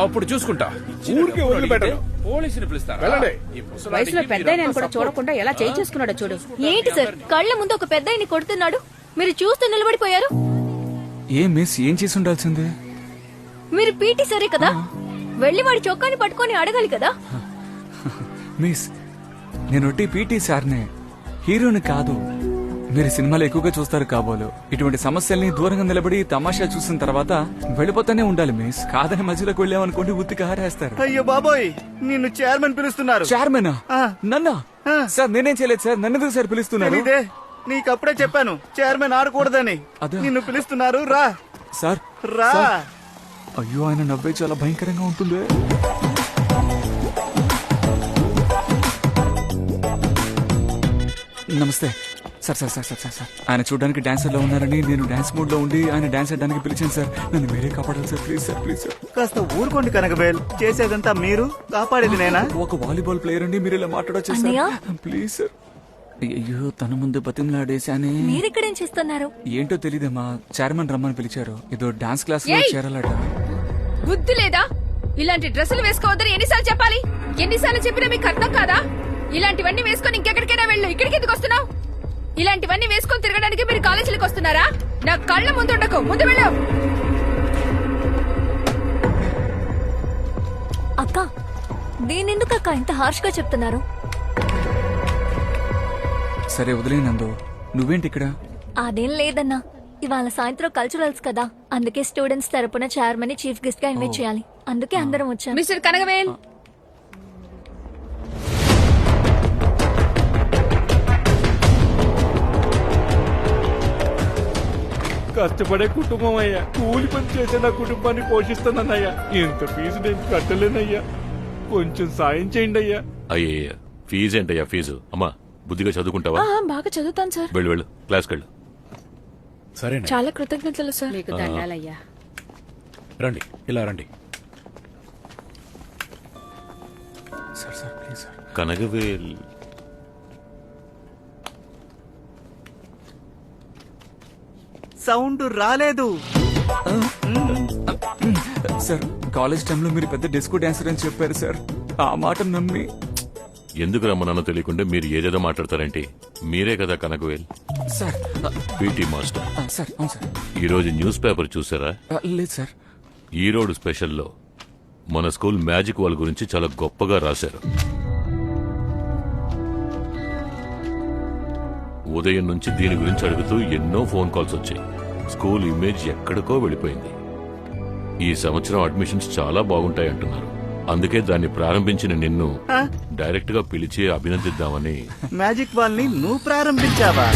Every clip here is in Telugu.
అప్పుడు చూసుకుంటా. ఊరికే వదిలిపెట్టను. పోలీసుని పిలుస్తారా? వెళ్ళండి. వయసులో పెద్ద కూడా చూడకుండా ఎలా చేయి చేసుకున్నాడో చూడు. ఏంటి సార్ కళ్ళ ముందు ఒక పెద్ద కొడుతున్నాడు, మీరు చూస్తూ నిలబడిపోయారు. మిస్ ఏం చేసి ఉండాల్సిందే? మీరు పీటీ సరే కదా, వెళ్లి వాడి చొక్కాని పట్టుకొని అడగాలి కదా. మిస్ నేను పీటీ సార్నే, హీరోని కాదు. మీరు సినిమాలు ఎక్కువగా చూస్తారు కాబోలు. ఇటువంటి సమస్యల్ని దూరంగా నిలబడి తమాషా చూసిన తర్వాత వెళ్ళిపోతానే ఉండాలి మిస్. కాదని మధ్యలోకి వెళ్ళామనుకోండి ఉత్తికి హారేస్తారు. అయ్యో బాబోయ్, నిన్ను చైర్మన్ పిలుస్తున్నారు. చైర్మన్ నన్నా? సార్ నేనేం చేయలేదు సార్, నన్నెందుకు సార్ పిలుస్తున్నారు? తెలీదే, నీకప్పుడే చెప్పాను చైర్మన్ ఆడకూడదని. అదా? నిన్ను పిలుస్తున్నారు, రా సార్ రా. అయ్యో ఆయన నవ్వే చాలా భయంకరంగా ఉంటుంది. నమస్తే sir. Sir sir sir sir sir ఆయన చూడడానికి డాన్సర్ లో ఉన్నారని నేను డాన్స్ మూడ్ లో ఉండి ఆయన డాన్స్ చేయడానికి పిలిచాను సార్. నన్ను మీరే కాపాడాలి sir, please sir, please sir. కాస్త ఊరుకోండి కనకవేల్, చేసేదంతా మీరు, కాపాడేది నేనా? ఒక వాలీబాల్ ప్లేయర్ అండి, మీరు ఇలా మాట్లాడొచ్చు సార్, ప్లీజ్ సార్. అయ్యో తన ముందు బతిమలాడేశానే. మీరిక్కడేం చేస్తున్నారు? ఏంటో తెలీదమ్మా, చైర్మన్ రమ్మని పిలిచారు. ఏదో డాన్స్ క్లాస్ లో చేరాలట. బుద్ధి లేదా? ఇలాంటి డ్రెస్సులు వేసుకోవద్దని ఎన్నిసార్లు చెప్పాలి? ఎన్నిసార్లు చెప్పినా మీకు అర్థం కాదా? ఇలాంటివన్నీ వేసుకొని ఇంకెక్కడికైనా వెళ్ళు. ఇక్కడికి ఎందుకు వస్తున్నావు? ఇలాంటివన్నీ వేసుకొని తిరగడానికి మీరు కాలేజీలకు వస్తున్నారా? నా కళ్ళ ముందు ఉండకు, ముందు వెళ్ళు. అక్క దీనెందుకు అక్క ఇంత హార్ష్ గా చెప్తున్నారు? సరే వదిలేనందు, నువ్వేంటి ఇక్కడ? అదేం లేదన్నా, ఇవాళ సాయంత్రం కల్చరల్స్ కదా, అందుకే స్టూడెంట్స్ తరపున చైర్మన్ ని చీఫ్ గెస్ట్ గా ఇన్వైట్ చేయాలి, అందుకే అందరం వచ్చాం. మిస్టర్ కనగవేల్, కష్టపడే కుటుంబం అయ్యా, కూలి పని చేసే నా కుటుంబాన్ని పోషిస్తానన్నయ్యా. ఇంత ఫీజు నేను కట్టలేనయ్యా, కొంచెం సాయం చేయండి అయ్యా. అయ్యయ్యా ఫీజు ఏంటయ్యా ఫీజు? అమ్మా బుద్ధిగా చదువుకుంటావా? బాగా చదువుతాను సార్. వెళ్ళు వెళ్ళు, క్లాస్కి వెళ్ళు. సరే చాలా కృతజ్ఞతలు సార్. మీకు దండాలయ్యా. రండి, ఇలా రండి. Sir sir please sir. Kanagavel sound రాలేదు. సార్ కాలేజ్ టైంలో మీరు పెద్ద డిస్కో డాన్సర్ అని చెప్పారు సార్, ఆ మాట నమ్మి. ఎందుకు రమ్మన్నానో తెలియకుండా మీరు ఏదేదో మాట్లాడతారేంటి? మీరే కదా Kanagavel, sir PT master. Sir అవును సార్. ఈ రోజు న్యూస్ పేపర్ చూసారా? లేదు సార్. ఈరోడు స్పెషల్లో మన స్కూల్ మ్యాజిక్ వాల్ గురించి చాలా గొప్పగా రాశారు. ఉదయం నుంచి దీని గురించి అడుగుతూ ఎన్నో ఫోన్ కాల్స్ వచ్చాయి. స్కూల్ ఇమేజ్ ఎక్కడికో వెళ్ళిపోయింది. ఈ సంవత్సరం అడ్మిషన్స్ చాలా బాగుంటాయి అంటున్నారు. అందుకే దాన్ని ప్రారంభించిన నిన్ను డైరెక్ట్ గా పిలిచి అభినందిద్దామని. మ్యాజిక్ వాల్ ని నువ్వు ప్రారంభించావా?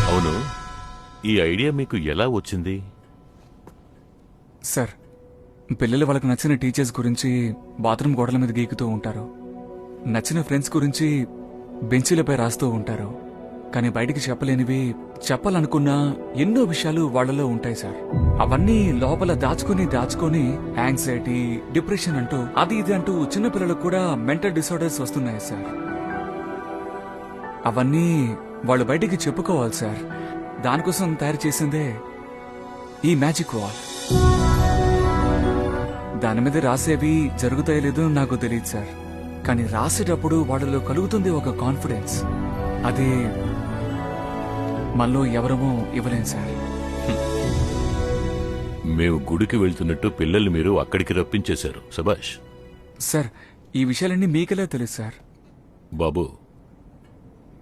అవును, ఈ ఐడియా మీకు ఎలా వచ్చింది? సార్ పిల్లలు వాళ్ళకి నచ్చిన టీచర్స్ గురించి బాత్రూమ్ గోడల మీద గీకుతూ ఉంటారు, నచ్చిన ఫ్రెండ్స్ గురించి బెంచీలపై రాస్తూ ఉంటారు. కానీ బయటికి చెప్పలేనివి, చెప్పాలనుకున్న ఎన్నో విషయాలు వాళ్లలో ఉంటాయి సార్. అవన్నీ లోపల దాచుకొని యాంగ్జైటీ, డిప్రెషన్ అంటూ అది ఇది అంటూ చిన్నపిల్లలకు కూడా మెంటల్ డిసార్డర్స్ వస్తున్నాయి సార్. అవన్నీ వాళ్ళు బయటికి చెప్పుకోవాలి సార్. దానికోసం తయారు చేసిందే ఈ మ్యాజిక్ వాల్. దాని మీద రాసేవి జరుగుతాయో లేదో నాకు తెలియదు సార్, కానీ రాసేటప్పుడు వాళ్ళలో కలుగుతుంది ఒక కాన్ఫిడెన్స్. అది మనలో ఎవరమో ఇవ్వలేం సార్. మేము గుడికి వెళ్తున్నట్టు పిల్లల్ని మీరు అక్కడికి రప్పించేశారు. సబాష్ సార్. ఈ విషయాలన్నీ మీకెలా తెలుసు సార్? బాబు,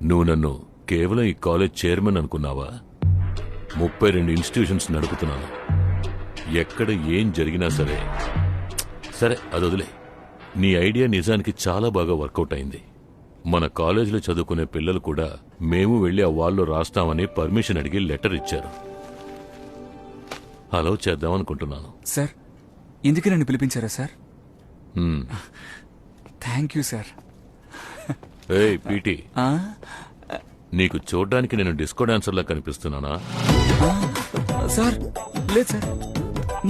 నువ్వు నన్ను కేవలం ఈ కాలేజ్ చైర్మన్ అనుకున్నావా? 32 ఇన్స్టిట్యూషన్స్ నడుపుతున్నాను. ఎక్కడ ఏం జరిగినా సరే అది వదిలే. నీ ఐడియా నిజానికి చాలా బాగా వర్కౌట్ అయింది. మన కాలేజీలో చదువుకునే పిల్లలు కూడా మేము వెళ్లి ఆ వాల్లో రాస్తామని పర్మిషన్ అడిగి లెటర్ ఇచ్చారు. అలౌ చేద్దామనుకుంటున్నాను. సార్ ఇందుకే నన్ను పిలిపించారా సార్? Thank you sir. ఏయ్ పీటీ, నీకు చూడ్డానికి నేను డిస్కో డాన్సర్లా కనిపిస్తున్నానా? సార్ లేదు సార్,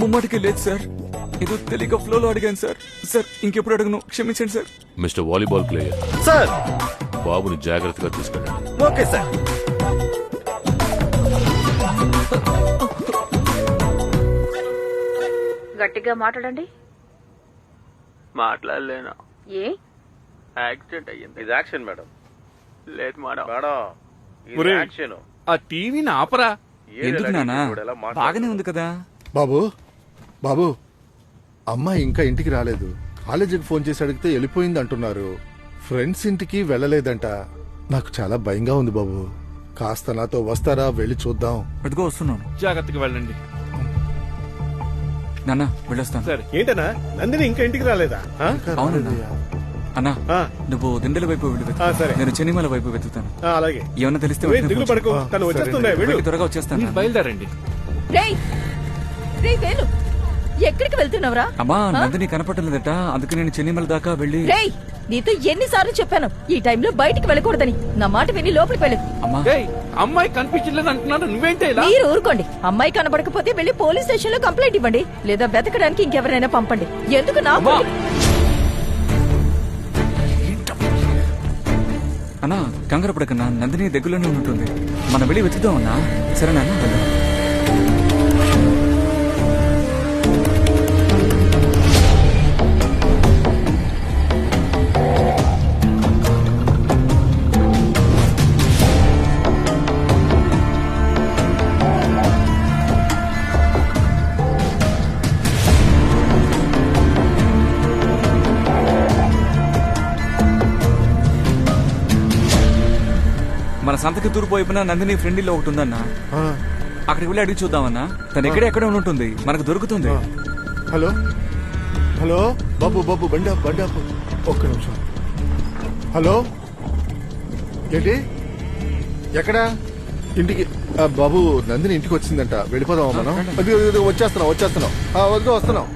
ముమ్మాటికి లేదు సార్. ఏదో తెలియక ఫ్లోలో అడిగాను సార్. సార్ ఇంకెప్పుడు అడగను, క్షమించండి sir. Mister volleyball player sir, బాబుని జాగ్రత్తగా తీసుకెళ్ళండి. Okay sir. గట్టిగా మాట్లాడండి. మాట్లాడలేను. ఏ యాక్సిడెంట్ అయ్యింది. ఇది యాక్షన్ మేడం. లేదు మేడం. మేడం ఒరేయ్, యాక్షన్. ఆ టీవీని ఆపరా. ఎందుకు నానా బాగానే ఉంది కదా. బాబు బాబు అమ్మాయి ఇంకా ఇంటికి రాలేదు. కాలేజీకి ఫోన్ చేసి అడిగితే వెళ్ళిపోయింది అంటున్నారు. ఫ్రెండ్స్ ఇంటికి వెళ్ళలేదంట. నాకు చాలా భయంగా ఉంది బాబు. కాస్త నాతో వస్తారా, వెళ్ళి చూద్దాం. అదిగో వస్తున్నాను. జాగ్రత్తగా వెళ్ళండి. నాన్న వెళ్ళొస్తాను. సరే. ఏంటన్నా నందిని ఇంకా ఇంటికి రాలేదా? ఆ? ఇంకా అవునన్నా. రాలేదయ్యా. అన్నా ఆ, నువ్వు దిండల వైపు వెళ్ళు వెతుకు. ఆ, సరే. నేను చెన్నిమల వైపు వెతుకుతాను. ఆ, అలాగే ఏమన్నా తెలిస్తే నువ్వేం వెంటనే దిగులు ఫోన్ పడకు, ఆ, తను వచ్చేస్తుండే సరే. వెళ్ళు. చేయి. త్వరగా వచ్చేస్తాను మీరు నాన్న. బయలుదేరండి. రేయ్ రేయ్ వేలు, ఎక్కడికి వెళ్తున్నావురా? అమ్మా నందిని కనపడలేదట, అందుకే నేను చెన్నిమల దాకా వెళ్ళి. రేయ్ నీతో ఎన్నిసార్లు చెప్పాను ఈ టైంలో బయటికి వెళ్ళకూడదని. నా మాట విని లోపలికి వెళ్ళు. అమ్మా ఏయ్, అమ్మాయి కనిపించలేదు అంటున్నాను, నువ్వేంటే ఇలా? మీరు ఊరుకోండి. అమ్మాయి కనబడకపోతే వెళ్ళి పోలీస్ స్టేషన్ లో కంప్లైంట్ ఇవ్వండి, లేదా వెతకడానికి ఇంకెవరైనా పంపండి. ఎందుకు నా అమ్మా! అన్నా కంగారు పడకన్నా, నందిని దగ్గరలోనే ఉంటుంది. మనం వెళ్ళి వెతుకుదాం అన్నా. సరే నాన్న వెళ్దాం. మన సంతకి తూర్పు వైపున నందిని ఫ్రెండ్ ఇల్లు ఒకటి ఉందన్నా. ఆ, అక్కడికి వెళ్ళి అడిగి చూద్దామన్నా. తను ఎక్కడే ఉంటుంది, మనకు దొరుకుతుంది. ఆ. హలో హలో బాబు బాబు బండి ఆపు, బండి ఆపు. ఒక్క నిమిషం. హలో ఏంటి ఎక్కడా? ఇంటికి బాబు నందిని ఇంటికి వచ్చిందంట. వెళ్ళిపోదామా మనం? అది వచ్చేస్తున్నాం వద్దు వస్తున్నాం.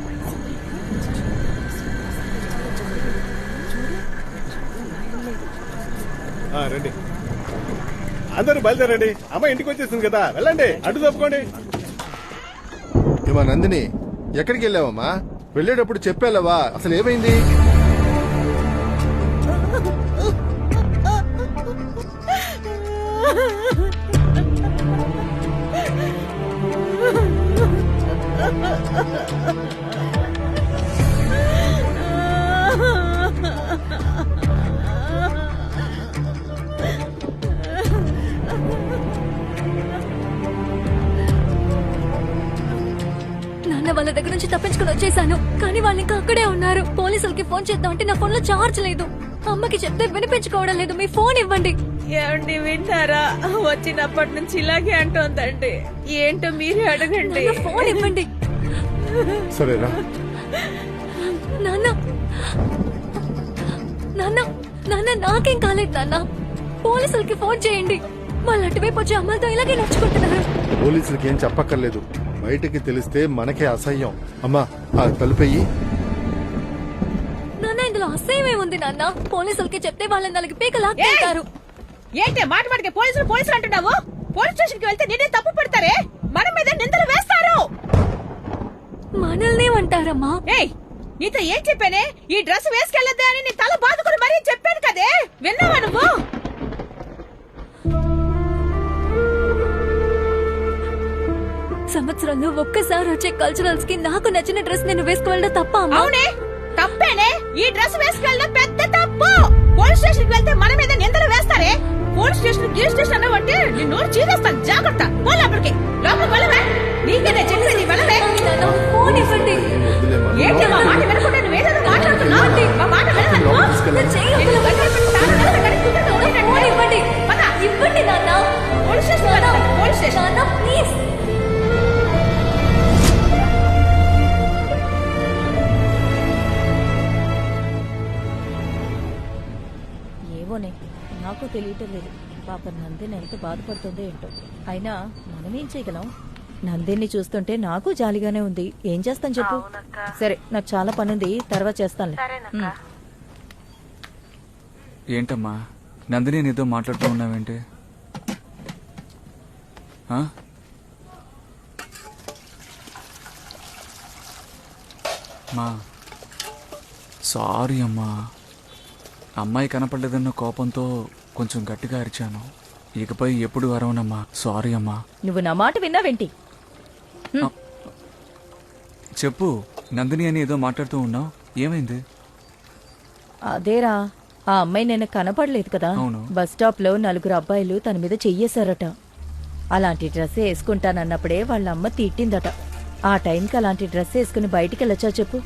ఆ, రండి అందరూ బయలుదేరండి. అమ్మాయి ఇంటికి వచ్చేసింది కదా, వెళ్ళండి. అడ్డు తప్పుకోండి. ఏమా నందిని ఎక్కడికి వెళ్ళావమ్మా? వెళ్ళేటప్పుడు చెప్పావా? అసలు ఏమైంది? నాన్న వాళ్ళ దగ్గర నుంచి తప్పించుకుని వచ్చేసాను, కానీ వాళ్ళు ఇంకా అక్కడే ఉన్నారు. పోలీసులకి ఫోన్ చేద్దాం అంటే నా ఫోన్ లో చార్జ్ లేదు. అమ్మకి చెప్తే వినిపించుకోవడం లేదు. మీ ఫోన్ ఇవ్వండి. ఏమండి వింటారా? వచ్చినప్పటి నుంచి ఇలాగే అంటోందండి. ఏంటో మీరే అడగండి. నాన్న ఫోన్ ఇవ్వండి. సరేనా? నాన్న నాన్న నాన్న నాకేం కాలేదు నాన్న. పోలీసులకి ఫోన్ చేయండి. వాళ్ళు అటువైపు వచ్చి అమ్మాయితో ఇలాగే నడుచుకుంటున్నారు. పోలీసులకి ఏం చెప్పక్కర్లేదు. బయటికి తెలిస్తే మనకే అసహ్యం. అమ్మా ఆ తలుపెయ్యి. నాన్న ఇందులో అసహ్యమే ఉంది నాన్న. పోలీసులకి చెప్తే వాళ్ళని నాలుగు పీక లాక్కుంటారు. ఏంటి మాట మాటకి పోలీసులు అంటున్నావు? పోలీస్ స్టేషన్ కి వెళ్తే నేనే తప్పు పెడతారే, మన మీద నిందలు వేస్తారు. మనల్ని అంటారమ్మా. ఏయ్ నీతో ఏం చెప్పానే? ఈ డ్రెస్ వేసుకెళ్ళద్దే అని నీ తల బాదుకుని మరీ చెప్పాను కదే, విన్నావా నువ్వు? సంవత్సరంలో ఒక్కసారి వచ్చే కల్చరల్స్ కి నాకు నచ్చిన డ్రెస్ నేను వేసుకువెళ్ళడం తప్ప అమ్మా? అవునే తప్పేనే. ఈ డ్రెస్ వేసుకెళ్ళడం పెద్ద తప్పు. పోలీస్ స్టేషన్ కి వెళ్తే మన మీద నిందలు వేస్తారే. పోలీస్ స్టేషన్ గిల్ స్టేషన్ అన్నవంటే నేను నోరు చీదేస్తాను. జాగ్రత్త. పోలే అప్పటికి లోపలికి వెళ్ళవే. నీకేనే చెప్పేది, వెళ్ళవే. నాన్న, ఫోన్ ఇవ్వండి. ఏంటి మా మాట వినకుండా నువ్వేదో మాట్లాడుతున్నావు? మా మాట వినవా? నా చెయ్యి వదలు. ఫోన్ ఇవ్వండి. ఇవ్వండి నాన్న. పోలీస్ స్టేషన్ వెళ్తాను. Police station. నాన్న ప్లీజ్. ఏమోనే, నాకు తెలియటం లేదు. పాప నందిని ఎంత బాధపడుతుందో ఏంటో. అయినా మనమేం చేయగలం? నందిని చూస్తుంటే నాకు జాలిగానే ఉంది. ఏం చేస్తాను చెప్పు. సరే నాకు చాలా పనుంది, తర్వాత చేస్తానులే. ఏంటమ్మా నందిని నీతో మాట్లాడుతూ ఉన్నావేంటి? ఆ? మా సారీ అమ్మా. అమ్మాయి కనపడలేదన్న కోపంతో కొంచెం గట్టిగా అరిచాను. ఇకపై ఎప్పుడు అరవనమ్మా. సారీ అమ్మా. నువ్వు నా మాట విన్నావేంటి? చెప్పు. నందిని అని ఏదో మాట్లాడుతూ ఉన్నావు, ఏమైంది? అదేరా, ఆ అమ్మాయి నిన్న కనపడలేదు కదా. అవును. బస్ స్టాప్ లో 4 అబ్బాయిలు తన మీద చెయ్యేశారట. అలాంటి డ్రెస్ వేసుకుంటానన్నప్పుడే వాళ్ళ అమ్మ తిట్టిందట. ఆ టైంకి అలాంటి డ్రెస్ వేసుకుని బయటికి వెళ్ళొచ్చా చెప్పు?